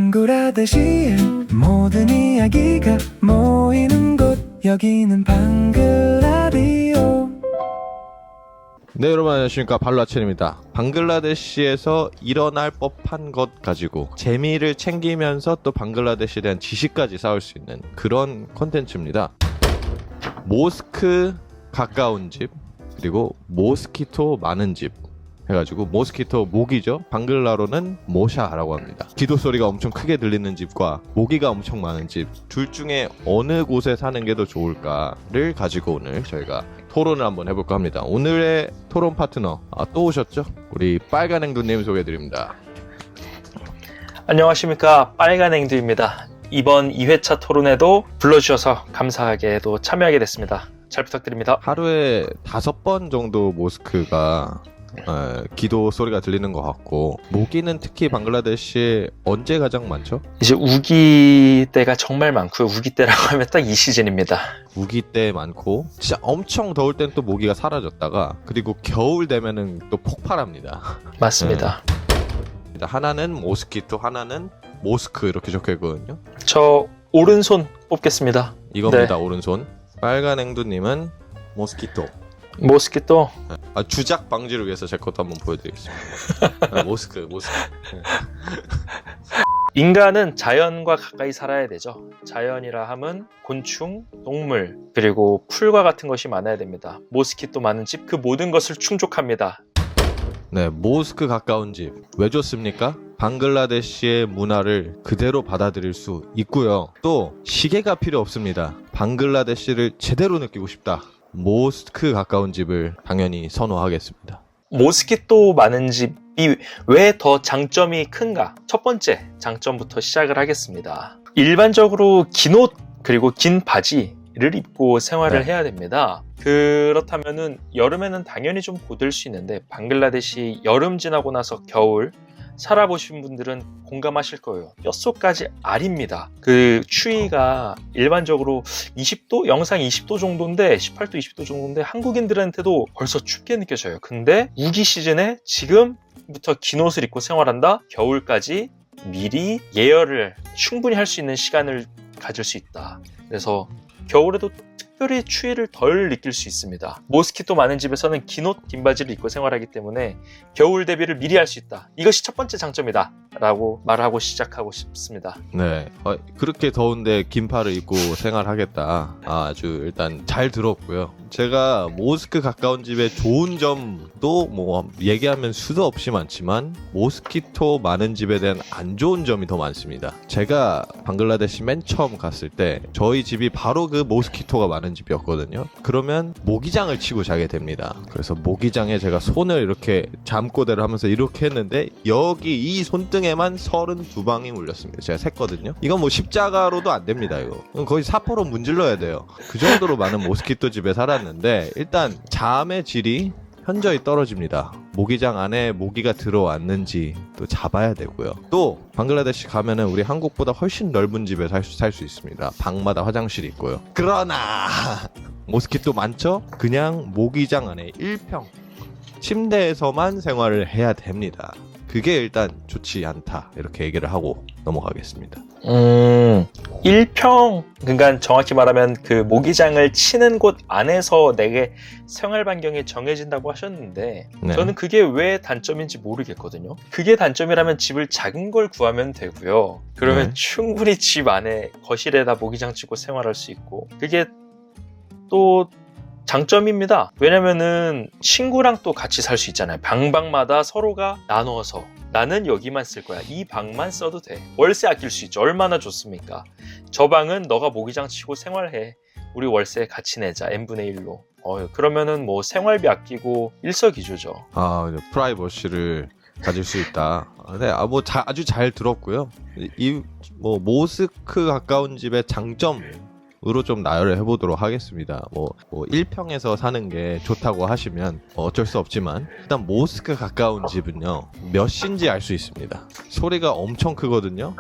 방글라데시의 모든 이야기가 모이는 곳, 여기는 방글라디오. 네, 여러분 안녕하십니까, 발라첸입니다. 방글라데시에서 일어날 법한 것 가지고 재미를 챙기면서 또 방글라데시에 대한 지식까지 쌓을 수 있는 그런 콘텐츠입니다. 모스크 가까운 집, 그리고 모스키토 많은 집 해가지고, 모스키토 모기죠. 방글라로는 모샤라고 합니다. 기도 소리가 엄청 크게 들리는 집과 모기가 엄청 많은 집, 둘 중에 어느 곳에 사는 게 더 좋을까를 가지고 오늘 저희가 토론을 한번 해볼까 합니다. 오늘의 토론 파트너, 또 오셨죠? 우리 빨간 앵두님 소개해드립니다. 안녕하십니까, 빨간 앵두입니다. 이번 2회차 토론에도 불러주셔서 감사하게도 참여하게 됐습니다. 잘 부탁드립니다. 하루에 5번 정도 모스크가 기도 소리가 들리는 것 같고, 모기는 특히 방글라데시에 언제 가장 많죠? 이제 우기 때가 정말 많고요. 우기 때라고 하면 딱 이 시즌입니다. 우기 때 많고, 진짜 엄청 더울 땐 또 모기가 사라졌다가, 그리고 겨울 되면은 또 폭발합니다. 맞습니다. 하나는 모스키토, 하나는 모스크 이렇게 적혀있거든요. 저 오른손 뽑겠습니다. 이겁니다. 네. 오른손. 빨간 앵두님은 모스키토. 모스키토. 주작 방지를 위해서 제 것도 한번 보여드리겠습니다. 모스크. 인간은 자연과 가까이 살아야 되죠. 자연이라 함은 곤충, 동물, 그리고 풀과 같은 것이 많아야 됩니다. 모스키토 많은 집, 그 모든 것을 충족합니다. 네, 모스크 가까운 집. 왜 좋습니까? 방글라데시의 문화를 그대로 받아들일 수 있고요. 또 시계가 필요 없습니다. 방글라데시를 제대로 느끼고 싶다. 모스크 가까운 집을 당연히 선호하겠습니다. 모스키토 많은 집이 왜 더 장점이 큰가? 첫 번째 장점부터 시작을 하겠습니다. 일반적으로 긴 옷 그리고 긴 바지를 입고 생활을 해야 됩니다. 그렇다면은 여름에는 당연히 좀 고될 수 있는데, 방글라데시 여름 지나고 나서 겨울 살아보신 분들은 공감하실 거예요. 뼛속까지 아립니다. 그 추위가 일반적으로 20도, 영상 20도 정도인데, 18도, 20도 정도인데 한국인들한테도 벌써 춥게 느껴져요. 근데 우기 시즌에 지금부터 긴 옷을 입고 생활한다? 겨울까지 미리 예열을 충분히 할 수 있는 시간을 가질 수 있다. 그래서 겨울에도 특별히 추위를 덜 느낄 수 있습니다. 모스키토 많은 집에서는 긴 옷, 긴 바지를 입고 생활하기 때문에 겨울 대비를 미리 할 수 있다. 이것이 첫 번째 장점이다 라고 말하고 시작하고 싶습니다. 네, 그렇게 더운데 긴팔을 입고 생활하겠다. 아주 일단 잘 들었고요. 제가 모스크 가까운 집의 좋은 점도 뭐 얘기하면 수도 없이 많지만, 모스키토 많은 집에 대한 안 좋은 점이 더 많습니다. 제가 방글라데시 맨 처음 갔을 때 저희 집이 바로 그 모스키토가 많은 집이었거든요. 그러면 모기장을 치고 자게 됩니다. 그래서 모기장에 제가 손을 이렇게 잠꼬대를 하면서 이렇게 했는데, 여기 이 손등에만 32방이 물렸습니다. 제가 셌거든요. 이건 뭐 십자가로도 안 됩니다. 이거 거의 사포로 문질러야 돼요. 그 정도로 많은 모스키토 집에 살았는데, 일단 잠의 질이 현저히 떨어집니다. 모기장 안에 모기가 들어왔는지 또 잡아야 되고요. 또 방글라데시 가면은 우리 한국보다 훨씬 넓은 집에 살 수 있습니다. 방마다 화장실이 있고요. 그러나 모스키토 많죠? 그냥 모기장 안에 1평 침대에서만 생활을 해야 됩니다. 그게 일단 좋지 않다, 이렇게 얘기를 하고 넘어가겠습니다. 1평, 그러니까 정확히 말하면 그 모기장을 치는 곳 안에서 내게 생활 반경이 정해진다고 하셨는데, 네. 저는 그게 왜 단점인지 모르겠거든요. 그게 단점이라면 집을 작은 걸 구하면 되고요. 그러면 네. 충분히 집 안에 거실에다 모기장 치고 생활할 수 있고, 그게 또 장점입니다. 왜냐면은 친구랑 또 같이 살 수 있잖아요. 방마다 서로가 나눠서, 나는 여기만 쓸 거야, 이 방만 써도 돼. 월세 아낄 수 있죠. 얼마나 좋습니까? 저 방은 너가 모기장 치고 생활해, 우리 월세 같이 내자, n분의 1로. 그러면은 뭐 생활비 아끼고 일석이조죠. 프라이버시를 가질 수 있다. 네, 아주 잘 들었고요. 이 모스크 가까운 집의 장점 으로 좀 나열을 해보도록 하겠습니다. 1평에서 사는 게 좋다고 하시면 어쩔 수 없지만, 일단 모스크 가까운 집은요, 몇 시인지 알 수 있습니다. 소리가 엄청 크거든요.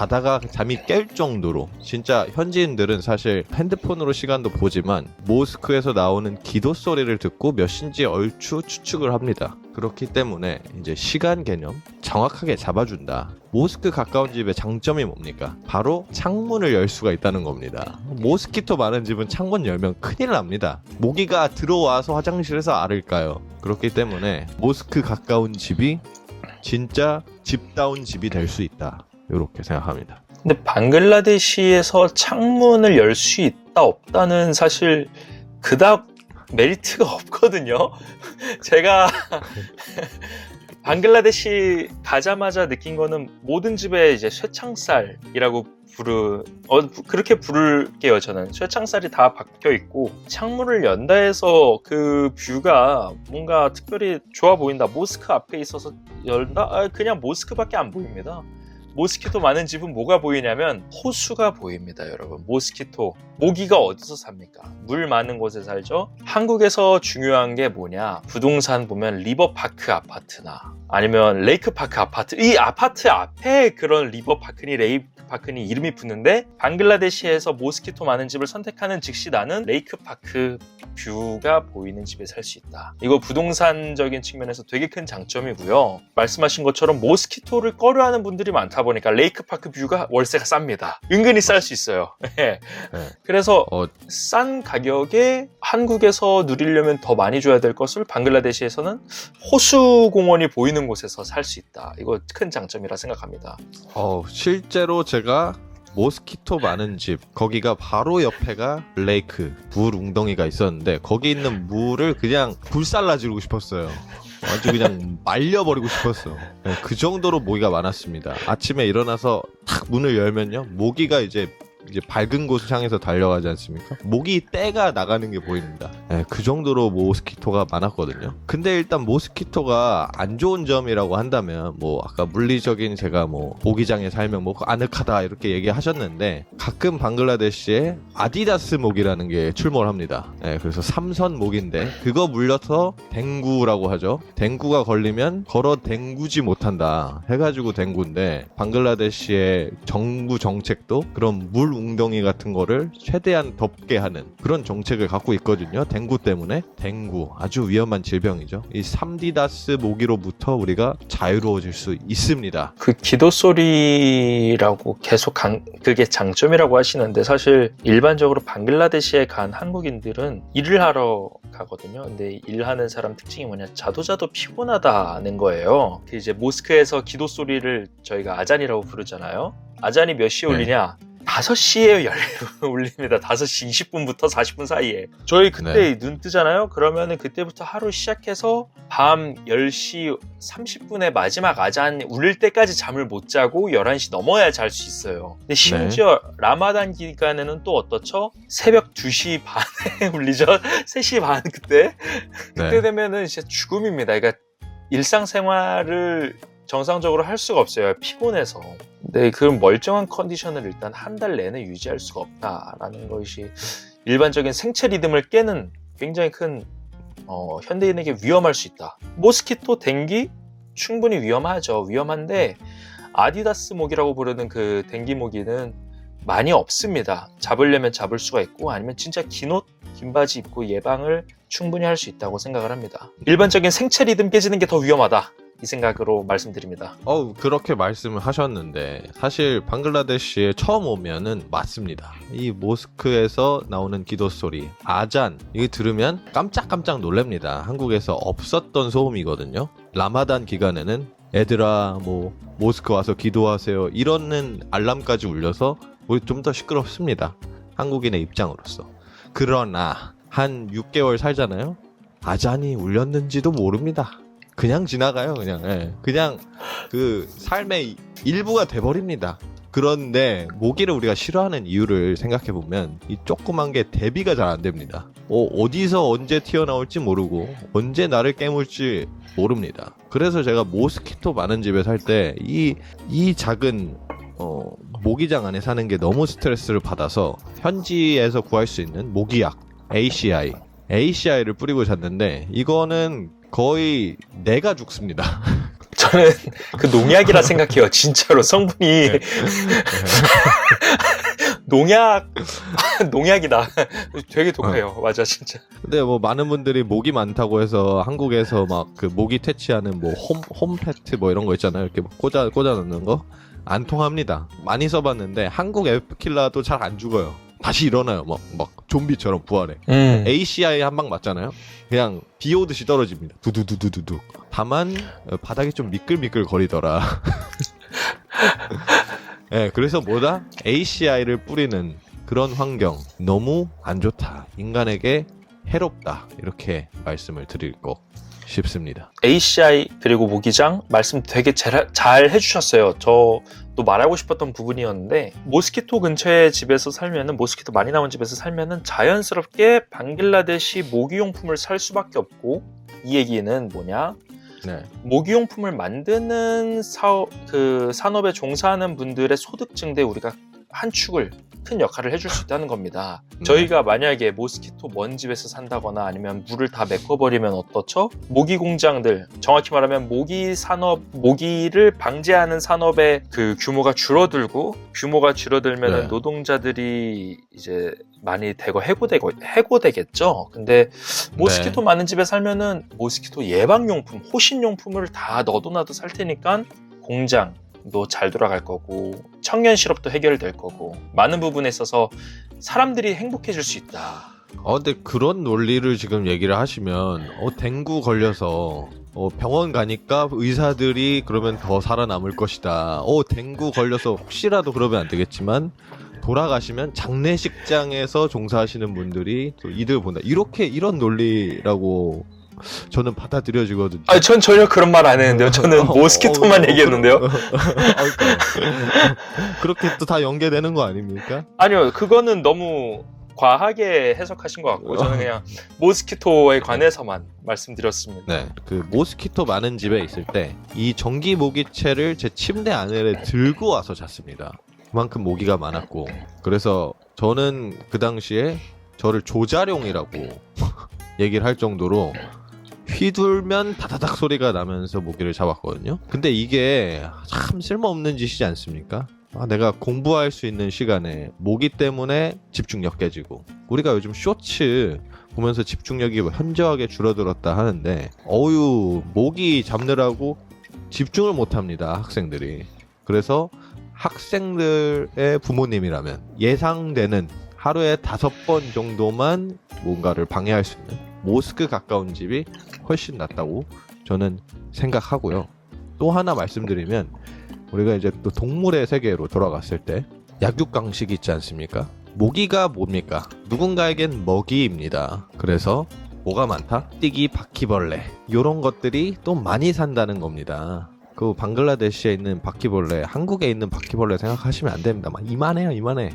자다가 잠이 깰 정도로 진짜 현지인들은 사실 핸드폰으로 시간도 보지만 모스크에서 나오는 기도 소리를 듣고 몇 시인지 얼추 추측을 합니다. 그렇기 때문에 이제 시간 개념 정확하게 잡아준다. 모스크 가까운 집의 장점이 뭡니까? 바로 창문을 열 수가 있다는 겁니다. 모스키토 많은 집은 창문 열면 큰일 납니다. 모기가 들어와서 화장실에서 앓을까요? 그렇기 때문에 모스크 가까운 집이 진짜 집다운 집이 될 수 있다. 이렇게 생각합니다. 근데 방글라데시에서 창문을 열 수 있다 없다는 사실 그닥 메리트가 없거든요. 제가 방글라데시 가자마자 느낀 거는 모든 집에 이제 쇠창살이라고 그렇게 부를게요. 저는 쇠창살이 다 박혀 있고 창문을 연다 해서 그 뷰가 뭔가 특별히 좋아 보인다. 모스크 앞에 있어서 열다? 그냥 모스크밖에 안 보입니다. 모스키토 많은 집은 뭐가 보이냐면 호수가 보입니다. 여러분, 모스키토 모기가 어디서 삽니까? 물 많은 곳에 살죠. 한국에서 중요한 게 뭐냐, 부동산 보면 리버파크 아파트나 아니면 레이크파크 아파트, 이 아파트 앞에 그런 리버파크니 레이크파크니 이름이 붙는데 방글라데시에서 모스키토 많은 집을 선택하는 즉시 나는 레이크파크 뷰가 보이는 집에 살 수 있다. 이거 부동산적인 측면에서 되게 큰 장점이고요. 말씀하신 것처럼 모스키토를 꺼려하는 분들이 많다 보니까 레이크파크 뷰가 월세가 쌉니다. 은근히 쌀 수 있어요. 그래서 싼 가격에 한국에서 누리려면 더 많이 줘야 될 것을 방글라데시에서는 호수공원이 보이는 곳에서 살 수 있다. 이거 큰 장점이라 생각합니다. 실제로 제가 모스키토 많은 집, 거기가 바로 옆에가 레이크, 물 웅덩이가 있었는데 거기 있는 물을 그냥 불살라지르고 싶었어요. 아주 그냥 말려버리고 싶었어. 그 정도로 모기가 많았습니다. 아침에 일어나서 탁 문을 열면요, 모기가 이제 밝은 곳을 향해서 달려가지 않습니까? 모기 떼가 나가는 게 보입니다. 그 정도로 모스키토가 많았거든요. 근데 일단 모스키토가 안 좋은 점이라고 한다면 아까 물리적인 제가 모기장에 살면 아늑하다 이렇게 얘기하셨는데 가끔 방글라데시에 아디다스 모기라는 게 출몰 합니다. 그래서 삼선 모기인데 그거 물려서 댕구라고 하죠. 댕구가 걸리면 걸어 댕구지 못한다 해가지고 댕구인데 방글라데시의 정부 정책도 그런 물 웅덩이 같은 거를 최대한 덮게 하는 그런 정책을 갖고 있거든요. 댕구 때문에. 댕구 아주 위험한 질병이죠. 이 삼디다스 모기로부터 우리가 자유로워질 수 있습니다. 그 기도 소리라고 계속 그게 장점이라고 하시는데 사실 일반적으로 방글라데시에 간 한국인들은 일을 하러 가거든요. 근데 일하는 사람 특징이 뭐냐, 자도 피곤하다는 거예요. 그 이제 모스크에서 기도 소리를 저희가 아잔이라고 부르잖아요. 아잔이 몇 시에 울리냐? 5시에 울립니다. 5시 20분부터 40분 사이에. 저희 그때 눈 뜨잖아요. 그러면은 그때부터 하루 시작해서 밤 10시 30분에 마지막 아잔 울릴 때까지 잠을 못 자고 11시 넘어야 잘 수 있어요. 근데 심지어 라마단 기간에는 또 어떻죠? 새벽 2시 반에 울리죠. 3시 반 그때 되면은 진짜 죽음입니다. 그러니까 일상생활을 정상적으로 할 수가 없어요. 피곤해서. 근데 그런 멀쩡한 컨디션을 일단 한 달 내내 유지할 수가 없다라는 것이 일반적인 생체 리듬을 깨는 굉장히 큰 현대인에게 위험할 수 있다. 모스키토, 댕기 충분히 위험하죠. 위험한데 아디다스 모기라고 부르는 그 댕기 모기는 많이 없습니다. 잡으려면 잡을 수가 있고 아니면 진짜 긴 옷, 긴 바지 입고 예방을 충분히 할 수 있다고 생각을 합니다. 일반적인 생체 리듬 깨지는 게 더 위험하다. 이 생각으로 말씀드립니다. 그렇게 말씀을 하셨는데 사실 방글라데시에 처음 오면은 맞습니다. 이 모스크에서 나오는 기도 소리, 아잔, 이거 들으면 깜짝깜짝 놀랍니다. 한국에서 없었던 소음이거든요. 라마단 기간에는 애들아 모스크 와서 기도하세요 이러는 알람까지 울려서 우리 좀 더 시끄럽습니다. 한국인의 입장으로서. 그러나 한 6개월 살잖아요. 아잔이 울렸는지도 모릅니다. 그냥 지나가요. 그냥 그 삶의 일부가 돼버립니다. 그런데 모기를 우리가 싫어하는 이유를 생각해보면 이 조그만 게 대비가 잘 안 됩니다. 어디서 언제 튀어나올지 모르고 언제 나를 깨물지 모릅니다. 그래서 제가 모스키토 많은 집에 살 때 이 작은 모기장 안에 사는 게 너무 스트레스를 받아서 현지에서 구할 수 있는 모기약 ACI를 뿌리고 잤는데 이거는 거의 내가 죽습니다. 저는 그 농약이라 생각해요. 진짜로 성분이 농약이다. 되게 독해요. 맞아, 진짜. 근데 뭐 많은 분들이 모기 많다고 해서 한국에서 막 그 모기 퇴치하는 뭐 홈패트 뭐 이런 거 있잖아요. 이렇게 꽂아 넣는 거 안 통합니다. 많이 써봤는데 한국 에프킬라도 잘 안 죽어요. 다시 일어나요. 막 좀비처럼 부활해. ACI 한 방 맞잖아요. 그냥 비 오듯이 떨어집니다. 두두두두두두. 다만 바닥이 좀 미끌미끌 거리더라. 네, 그래서 뭐다? ACI를 뿌리는 그런 환경 너무 안 좋다. 인간에게 해롭다. 이렇게 말씀을 드릴 거 싶습니다. ACI 그리고 모기장 말씀 되게 잘 해주셨어요. 저도 말하고 싶었던 부분이었는데 모스키토 근처에 집에서 살면은 모스키토 많이 나온 집에서 살면은 자연스럽게 방글라데시 모기용품을 살 수밖에 없고 이 얘기는 뭐냐? 네. 모기용품을 만드는 산업에 종사하는 분들의 소득 증대에 우리가 한 축을 큰 역할을 해줄 수 있다는 겁니다. 저희가 만약에 모스키토 먼 집에서 산다거나 아니면 물을 다 메꿔버리면 어떻죠? 모기 공장들, 정확히 말하면 모기 산업, 모기를 방제하는 산업의 그 규모가 줄어들고 규모가 줄어들면 네. 노동자들이 이제 많이 해고되겠죠. 근데 모스키토 많은 집에 살면은 모스키토 예방용품, 호신용품을 다 너도나도 살 테니까 공장도 잘 돌아갈 거고 청년 실업도 해결될 거고 많은 부분에 있어서 사람들이 행복해질 수 있다. 근데 그런 논리를 지금 얘기를 하시면 댕구 걸려서 병원 가니까 의사들이 그러면 더 살아남을 것이다. 댕구 걸려서 혹시라도 그러면 안 되겠지만 돌아가시면 장례식장에서 종사하시는 분들이 또 이득을 본다. 이런 논리라고 저는 받아들여지거든요. 아니, 전 전혀 그런 말 안 했는데요. 저는 모스키토만 얘기했는데요. 그렇게 또 다 연계되는 거 아닙니까? 아니요, 그거는 너무 과하게 해석하신 것 같고 저는 그냥 모스키토에 관해서만 말씀드렸습니다. 네, 그 모스키토 많은 집에 있을 때 이 전기 모기채를 제 침대 안에 들고 와서 잤습니다. 그만큼 모기가 많았고 그래서 저는 그 당시에 저를 조자룡이라고 얘기를 할 정도로 휘둘면 다다닥 소리가 나면서 모기를 잡았거든요. 근데 이게 참 쓸모없는 짓이지 않습니까? 내가 공부할 수 있는 시간에 모기 때문에 집중력 깨지고 우리가 요즘 쇼츠 보면서 집중력이 현저하게 줄어들었다 하는데 모기 잡느라고 집중을 못합니다, 학생들이. 그래서 학생들의 부모님이라면 예상되는 하루에 5번 정도만 뭔가를 방해할 수 있는 모스크 가까운 집이 훨씬 낫다고 저는 생각하고요. 또 하나 말씀드리면 우리가 이제 또 동물의 세계로 돌아갔을 때 약육강식이 있지 않습니까? 모기가 뭡니까? 누군가에겐 먹이입니다. 그래서 뭐가 많다? 띠기, 바퀴벌레 이런 것들이 또 많이 산다는 겁니다. 그 방글라데시에 있는 바퀴벌레, 한국에 있는 바퀴벌레 생각하시면 안 됩니다. 막 이만해.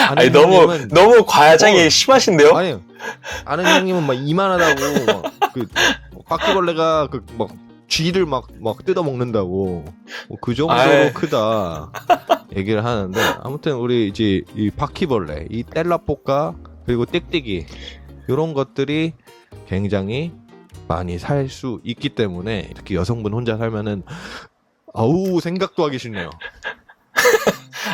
아니 너무 과장이 심하신데요? 아니 아는 형님은 막 이만하다고 막 그 바퀴벌레가 그 막 쥐를 막 뜯어 먹는다고 그 정도로 크다 얘기를 하는데 아무튼 우리 이제 이 바퀴벌레, 이 뗄라뽀까 그리고 띡띡이 이런 것들이 굉장히 많이 살 수 있기 때문에 특히 여성분 혼자 살면은 생각도 하기 싫네요.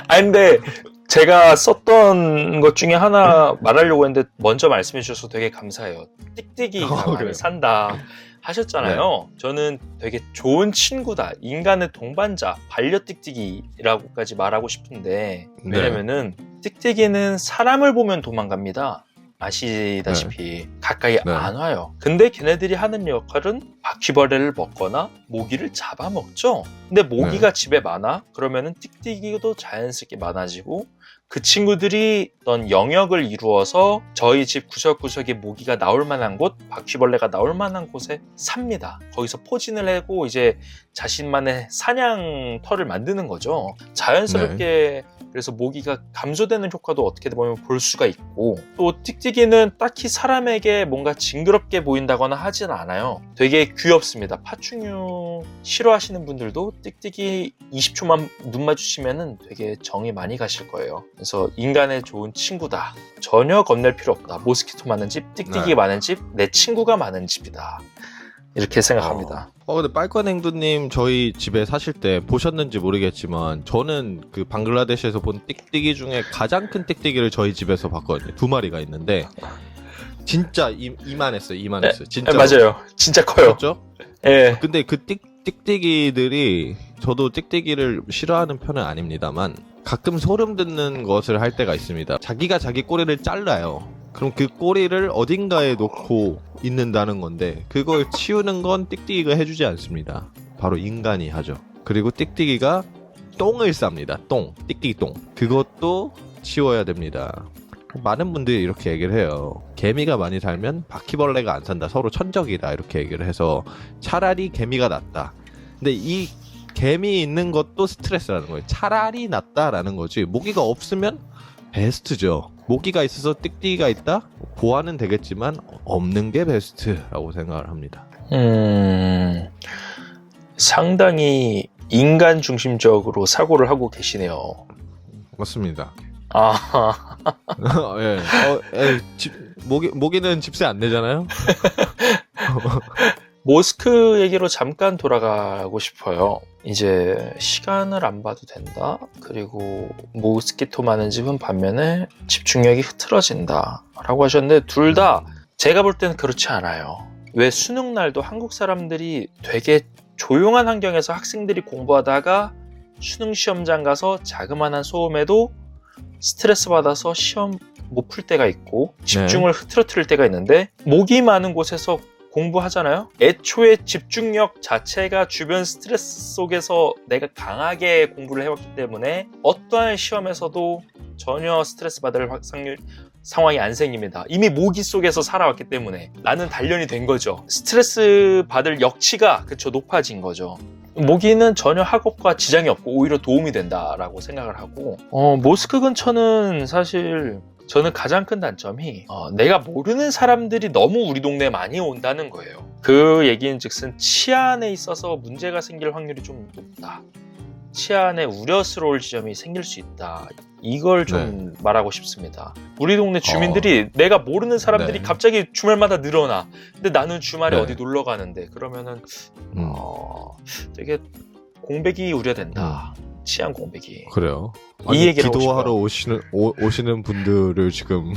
아니 근데 제가 썼던 것 중에 하나 말하려고 했는데 먼저 말씀해 주셔서 되게 감사해요. 띡띡이가 많이 산다 하셨잖아요. 네. 저는 되게 좋은 친구다, 인간의 동반자, 반려 띡띡이라고까지 말하고 싶은데 왜냐면은 띡띡이는 사람을 보면 도망갑니다. 아시다시피 가까이 안 와요. 근데 걔네들이 하는 역할은 바퀴벌레를 먹거나 모기를 잡아먹죠. 근데 모기가 집에 많아? 그러면은 띡띡이도 자연스럽게 많아지고 그 친구들이 어떤 영역을 이루어서 저희 집 구석구석에 모기가 나올 만한 곳, 바퀴벌레가 나올 만한 곳에 삽니다. 거기서 포진을 하고 이제 자신만의 사냥터를 만드는 거죠. 자연스럽게 그래서 모기가 감소되는 효과도 어떻게 보면 볼 수가 있고 또 띡띡이는 딱히 사람에게 뭔가 징그럽게 보인다거나 하진 않아요. 되게 귀엽습니다. 파충류 싫어하시는 분들도 띡띡이 20초만 눈 마주치면은 되게 정이 많이 가실 거예요. 그래서 인간의 좋은 친구다. 전혀 겁낼 필요 없다. 모스키토 많은 집, 띡띡이 많은 집, 내 친구가 많은 집이다. 이렇게 생각합니다. 근데 빨간행두님 저희 집에 사실 때 보셨는지 모르겠지만 저는 그 방글라데시에서 본 띡띡이 중에 가장 큰 띡띡이를 저희 집에서 봤거든요. 2마리가 있는데 진짜 이만했어요. 진짜 맞아요. 진짜 커요. 그렇죠? 예. 근데 그 띡띡이들이 저도 띡띡이를 싫어하는 편은 아닙니다만 가끔 소름 돋는 것을 할 때가 있습니다. 자기가 자기 꼬리를 잘라요. 그럼 그 꼬리를 어딘가에 놓고 있는다는 건데 그걸 치우는 건 띡띡이가 해주지 않습니다. 바로 인간이 하죠. 그리고 띡띡이가 똥을 쌉니다. 띡띡이 똥. 그것도 치워야 됩니다. 많은 분들이 이렇게 얘기를 해요. 개미가 많이 살면 바퀴벌레가 안 산다. 서로 천적이다. 이렇게 얘기를 해서 차라리 개미가 낫다. 근데 이 개미 있는 것도 스트레스라는 거예요. 차라리 낫다라는 거지. 모기가 없으면 베스트죠. 모기가 있어서 띡띡이가 있다? 보완은 되겠지만 없는 게 베스트라고 생각을 합니다. 상당히 인간 중심적으로 사고를 하고 계시네요. 맞습니다. 아, 예. 모기는 집세 안 내잖아요? 모스크 얘기로 잠깐 돌아가고 싶어요. 이제 시간을 안 봐도 된다. 그리고 모스키토 많은 집은 반면에 집중력이 흐트러진다 라고 하셨는데 둘 다 제가 볼 때는 그렇지 않아요. 왜 수능날도 한국 사람들이 되게 조용한 환경에서 학생들이 공부하다가 수능 시험장 가서 자그마한 소음에도 스트레스 받아서 시험 못 풀 때가 있고 집중을 흐트러뜨릴 때가 있는데 모기 많은 곳에서 공부하잖아요. 애초에 집중력 자체가 주변 스트레스 속에서 내가 강하게 공부를 해왔기 때문에 어떠한 시험에서도 전혀 스트레스 받을 상황이 안 생깁니다. 이미 모기 속에서 살아왔기 때문에 나는 단련이 된 거죠. 스트레스 받을 역치가 높아진 거죠. 모기는 전혀 학업과 지장이 없고 오히려 도움이 된다라고 생각을 하고 모스크 근처는 사실 저는 가장 큰 단점이 내가 모르는 사람들이 너무 우리 동네에 많이 온다는 거예요. 그 얘기는 즉슨 치안에 있어서 문제가 생길 확률이 좀 높다. 치안에 우려스러울 지점이 생길 수 있다. 이걸 좀 말하고 싶습니다. 우리 동네 주민들이 내가 모르는 사람들이 갑자기 주말마다 늘어나. 근데 나는 주말에 어디 놀러 가는데 그러면은 되게 공백이 우려된다. 치안 공백이. 그래요. 이 얘기를 기도하러 오시는 분들을 지금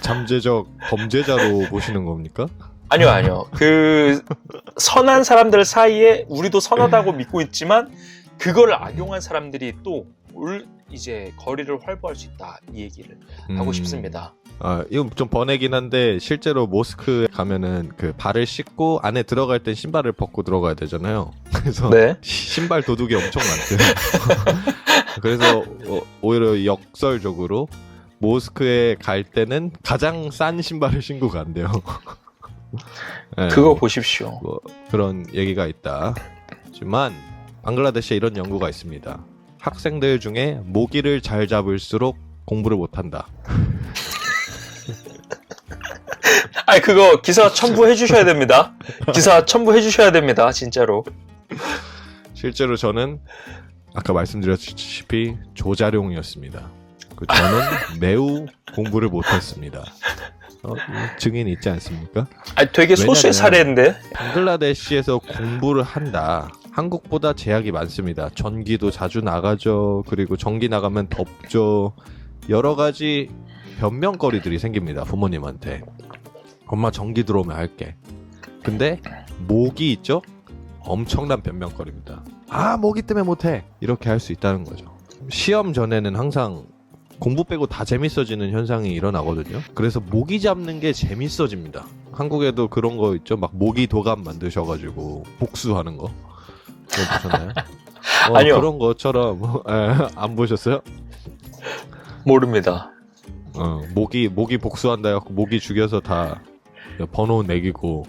잠재적 범죄자로 보시는 겁니까? 아니요. 그 선한 사람들 사이에 우리도 선하다고 믿고 있지만 그걸 악용한 사람들이 또 이제 거리를 활보할 수 있다. 이 얘기를 하고 싶습니다. 이건 좀 번외긴 한데 실제로 모스크에 가면은 그 발을 씻고 안에 들어갈 땐 신발을 벗고 들어가야 되잖아요. 그래서 신발 도둑이 엄청 많대요. 그래서 오히려 역설적으로 모스크에 갈 때는 가장 싼 신발을 신고 간대요. 네, 그거 보십시오. 그런 얘기가 있다. 하지만 방글라데시에 이런 연구가 있습니다. 학생들 중에 모기를 잘 잡을수록 공부를 못한다. 그거 기사 첨부해 주셔야 됩니다. 기사 첨부해 주셔야 됩니다. 진짜로. 실제로 저는 아까 말씀드렸다시피 조자룡이었습니다. 저는 매우 공부를 못했습니다. 증인 있지 않습니까? 되게 소수의 사례인데. 방글라데시에서 공부를 한다. 한국보다 제약이 많습니다. 전기도 자주 나가죠. 그리고 전기 나가면 덥죠. 여러 가지 변명거리들이 생깁니다. 부모님한테. 엄마 전기 들어오면 할게. 근데 모기 있죠? 엄청난 변명거리입니다. 모기 때문에 못해. 이렇게 할 수 있다는 거죠. 시험 전에는 항상 공부 빼고 다 재밌어지는 현상이 일어나거든요. 그래서 모기 잡는 게 재밌어집니다. 한국에도 그런 거 있죠? 막 모기 도감 만드셔가지고 복수하는 거. 그거 보셨나요? 아니요. 그런 것처럼 안 보셨어요? 모릅니다. 모기 복수한다 해갖고 모기 죽여서 다 번호 매기고.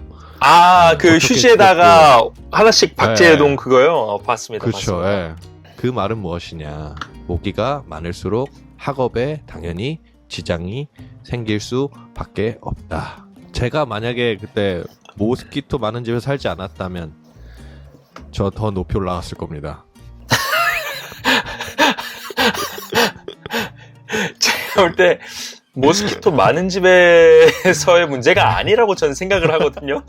그 휴지에다가 하나씩 박제해둔 그거요? 봤습니다. 그렇죠. 봤습니다. 그 말은 무엇이냐? 모기가 많을수록 학업에 당연히 지장이 생길 수밖에 없다. 제가 만약에 그때 모스키토 많은 집에 살지 않았다면 저 더 높이 올라갔을 겁니다. 제가 볼 때 모스키토 많은 집에서의 문제가 아니라고 저는 생각을 하거든요.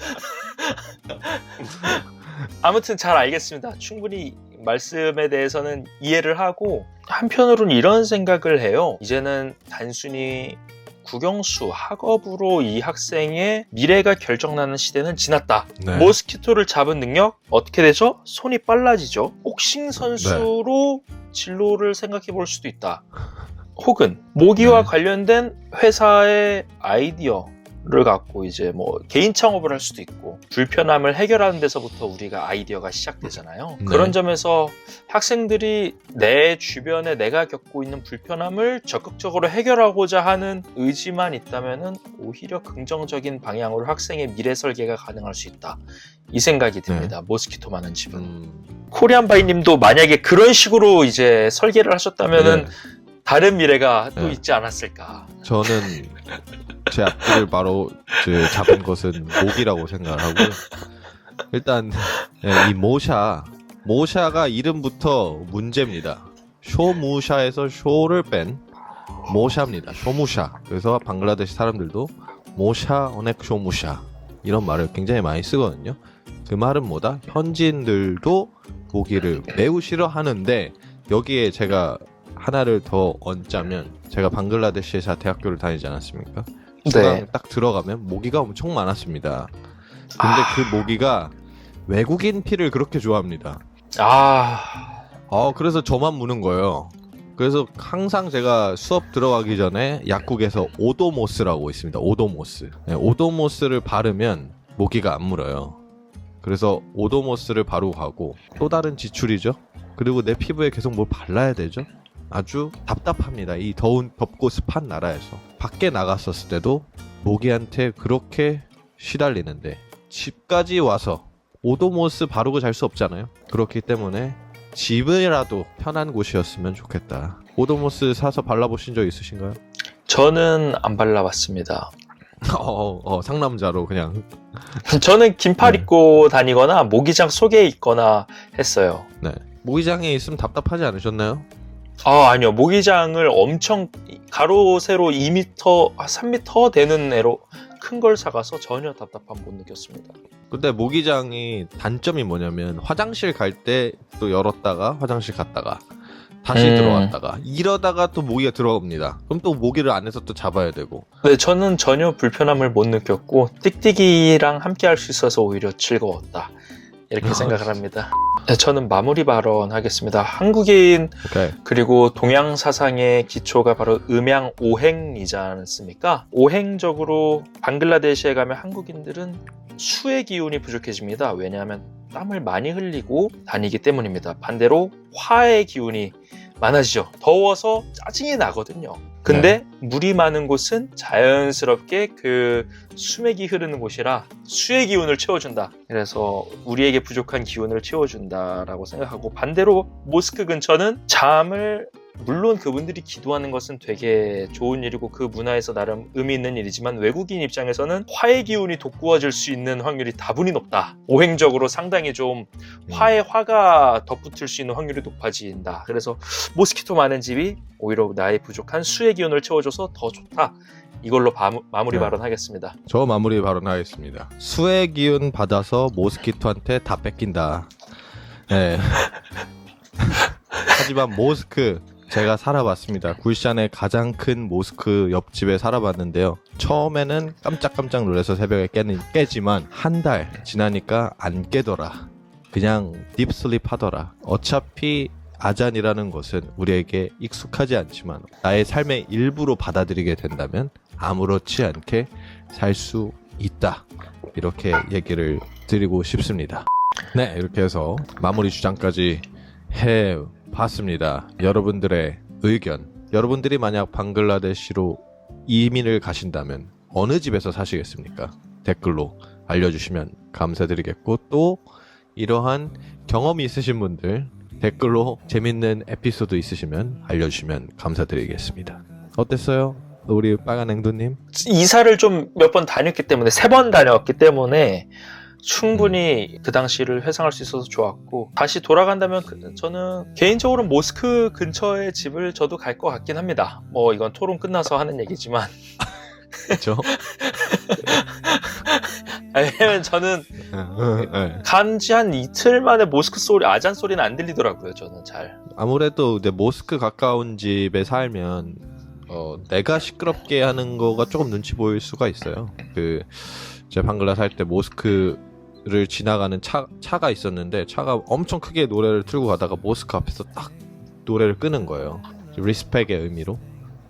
아무튼 잘 알겠습니다. 충분히 말씀에 대해서는 이해를 하고 한편으로는 이런 생각을 해요. 이제는 단순히 국영수 학업으로 이 학생의 미래가 결정나는 시대는 지났다. 네. 모스키토를 잡은 능력 어떻게 되죠? 손이 빨라지죠. 복싱 선수로 진로를 생각해 볼 수도 있다. 혹은 모기와 네. 관련된 회사의 아이디어를 갖고 이제 뭐 개인 창업을 할 수도 있고 불편함을 해결하는 데서부터 우리가 아이디어가 시작되잖아요. 네. 그런 점에서 학생들이 내 주변에 내가 겪고 있는 불편함을 적극적으로 해결하고자 하는 의지만 있다면은 오히려 긍정적인 방향으로 학생의 미래 설계가 가능할 수 있다. 이 생각이 듭니다. 모스키토 많은 집은. 코리안 바이님도 만약에 그런 식으로 이제 설계를 하셨다면은 네. 다른 미래가 또 네. 있지 않았을까. 저는 제 앞뒤를 바로 잡은 것은 모기라고 생각을 하고요. 일단 이 모샤가 이름부터 문제입니다. 쇼무샤에서 쇼를 뺀 모샤입니다. 쇼무샤. 그래서 방글라데시 사람들도 모샤 오넥 쇼무샤 이런 말을 굉장히 많이 쓰거든요. 그 말은 뭐다? 현지인들도 모기를 매우 싫어하는데 여기에 제가 하나를 더 얹자면 제가 방글라데시에서 대학교를 다니지 않았습니까? 수강 딱 들어가면 모기가 엄청 많았습니다. 근데 그 모기가 외국인 피를 그렇게 좋아합니다. 그래서 저만 무는 거예요. 그래서 항상 제가 수업 들어가기 전에 약국에서 오도모스라고 있습니다. 오도모스. 네, 오도모스를 바르면 모기가 안 물어요. 그래서 오도모스를 바르고 가고 또 다른 지출이죠. 그리고 내 피부에 계속 뭘 발라야 되죠. 아주 답답합니다. 이 더운 덥고 습한 나라에서 밖에 나갔었을 때도 모기한테 그렇게 시달리는데 집까지 와서 오도모스 바르고 잘 수 없잖아요. 그렇기 때문에 집이라도 편한 곳이었으면 좋겠다. 오도모스 사서 발라보신 적 있으신가요? 저는 안 발라봤습니다. 상남자로 그냥. 저는 긴팔 입고 다니거나 모기장 속에 있거나 했어요. 네. 모기장에 있으면 답답하지 않으셨나요? 아니요. 모기장을 엄청 가로 세로 2m, 3m 되는 애로 큰 걸 사가서 전혀 답답함 못 느꼈습니다. 근데 모기장이 단점이 뭐냐면 화장실 갈 때 또 열었다가 화장실 갔다가 다시 들어왔다가 이러다가 또 모기가 들어옵니다. 그럼 또 모기를 안에서 또 잡아야 되고. 네, 저는 전혀 불편함을 못 느꼈고 띡띡이랑 함께 할 수 있어서 오히려 즐거웠다. 이렇게 생각을 합니다. 네, 저는 마무리 발언하겠습니다. 한국인 그리고 동양 사상의 기초가 바로 음양 오행이지 않습니까? 오행적으로 방글라데시에 가면 한국인들은 수의 기운이 부족해집니다. 왜냐하면 땀을 많이 흘리고 다니기 때문입니다. 반대로 화의 기운이 많아지죠. 더워서 짜증이 나거든요. 근데 물이 많은 곳은 자연스럽게 그 수맥이 흐르는 곳이라 수의 기운을 채워준다. 그래서 우리에게 부족한 기운을 채워준다라고 생각하고, 반대로 모스크 근처는 잠을, 물론 그분들이 기도하는 것은 되게 좋은 일이고 그 문화에서 나름 의미 있는 일이지만 외국인 입장에서는 화의 기운이 돋구어질 수 있는 확률이 다분히 높다. 오행적으로 상당히 좀 화에 화가 덧붙을 수 있는 확률이 높아진다. 그래서 모스키토 많은 집이 오히려 나의 부족한 수의 기운을 채워줘서 더 좋다. 이걸로 마무리 발언하겠습니다. 저 마무리 발언하겠습니다. 수의 기운 받아서 모스키토한테 다 뺏긴다. 네. 하지만 모스크 제가 살아봤습니다. 굴샨의 가장 큰 모스크 옆집에 살아봤는데요. 처음에는 깜짝깜짝 놀라서 새벽에 깨지만 한 달 지나니까 안 깨더라. 그냥 딥슬립 하더라. 어차피 아잔이라는 것은 우리에게 익숙하지 않지만 나의 삶의 일부로 받아들이게 된다면 아무렇지 않게 살 수 있다. 이렇게 얘기를 드리고 싶습니다. 네, 이렇게 해서 마무리 주장까지 해봤습니다. 여러분들의 의견, 여러분들이 만약 방글라데시로 이민을 가신다면 어느 집에서 사시겠습니까? 댓글로 알려주시면 감사드리겠고, 또 이러한 경험이 있으신 분들 댓글로 재밌는 에피소드 있으시면 알려주시면 감사드리겠습니다. 어땠어요? 우리 빨간 앵두님? 이사를 좀 몇 번 다녔기 때문에, 3번 다녔기 때문에 충분히 그 당시를 회상할 수 있어서 좋았고, 다시 돌아간다면 저는 개인적으로 모스크 근처의 집을 저도 갈 것 같긴 합니다. 뭐 이건 토론 끝나서 하는 얘기지만 그렇죠? 왜냐면 저는 네. 간지 한 이틀 만에 모스크 소리, 아잔 소리는 안 들리더라고요. 저는 잘. 아무래도 이제 모스크 가까운 집에 살면 내가 시끄럽게 하는 거가 조금 눈치 보일 수가 있어요. 제가 방글라 살 때 모스크를 지나가는 차가 있었는데 차가 엄청 크게 노래를 틀고 가다가 모스크 앞에서 딱 노래를 끄는 거예요. 리스펙의 의미로.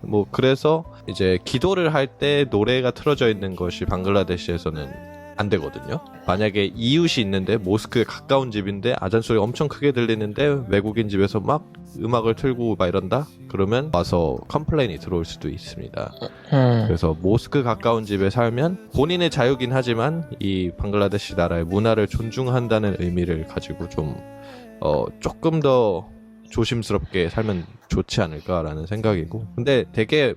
뭐 그래서 이제 기도를 할 때 노래가 틀어져 있는 것이 방글라데시에서는 안 되거든요. 만약에 이웃이 있는데 모스크에 가까운 집인데 아잔 소리가 엄청 크게 들리는데 외국인 집에서 막 음악을 틀고 막 이런다? 그러면 와서 컴플레인이 들어올 수도 있습니다. 그래서 모스크 가까운 집에 살면 본인의 자유긴 하지만 이 방글라데시 나라의 문화를 존중한다는 의미를 가지고 좀 조금 더 조심스럽게 살면 좋지 않을까라는 생각이고, 근데 되게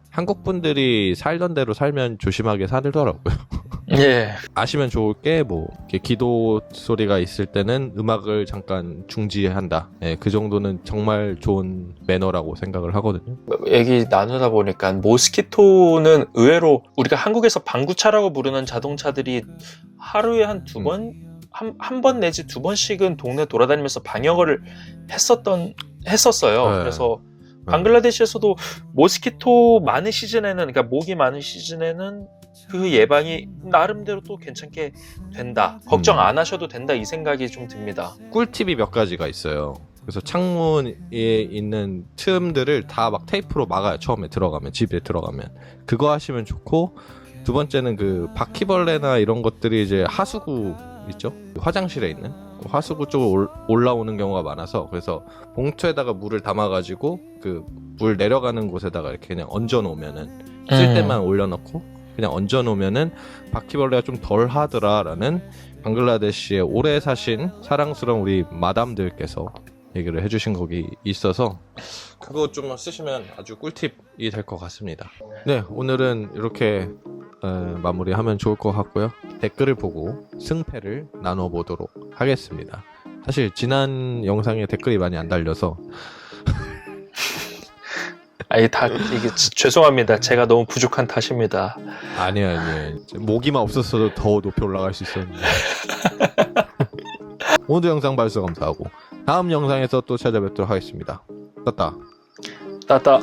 한국 분들이 살던 대로 살면 조심하게 살더라고요. 예. 아시면 좋을 게 뭐 이렇게 기도 소리가 있을 때는 음악을 잠깐 중지한다. 예, 그 정도는 정말 좋은 매너라고 생각을 하거든요. 얘기 나누다 보니까 모스키토는 의외로 우리가 한국에서 방구차라고 부르는 자동차들이 하루에 한 두 번, 한 번 내지 두 번씩은 동네 돌아다니면서 방역을 했었어요. 네. 그래서 방글라데시에서도 모스키토 많은 시즌에는, 그러니까 모기 많은 시즌에는 그 예방이 나름대로 또 괜찮게 된다. 걱정 안 하셔도 된다. 이 생각이 좀 듭니다. 꿀팁이 몇 가지가 있어요. 그래서 창문에 있는 틈들을 다 막 테이프로 막아요. 처음에 들어가면, 집에 들어가면. 그거 하시면 좋고, 두 번째는 그 바퀴벌레나 이런 것들이 이제 하수구 있죠? 화장실에 있는 하수구 쪽으로 올라오는 경우가 많아서, 그래서 봉투에다가 물을 담아가지고 그 물 내려가는 곳에다가 이렇게 그냥 얹어 놓으면은, 쓸 때만 올려놓고 그냥 얹어 놓으면은 바퀴벌레가 좀 덜 하더라라는 방글라데시에 오래 사신 사랑스러운 우리 마담들께서 얘기를 해주신 거기 있어서 그거 좀 쓰시면 아주 꿀팁이 될 것 같습니다. 네, 오늘은 이렇게 마무리하면 좋을 것 같고요. 댓글을 보고 승패를 나눠보도록 하겠습니다. 사실 지난 영상에 댓글이 많이 안 달려서 이게 죄송합니다. 제가 너무 부족한 탓입니다. 아니에요. 모기만 없었어도 더 높이 올라갈 수 있었는데. 오늘도 영상 봐주셔서 감사하고 다음 영상에서 또 찾아뵙도록 하겠습니다. 떴다. 따따.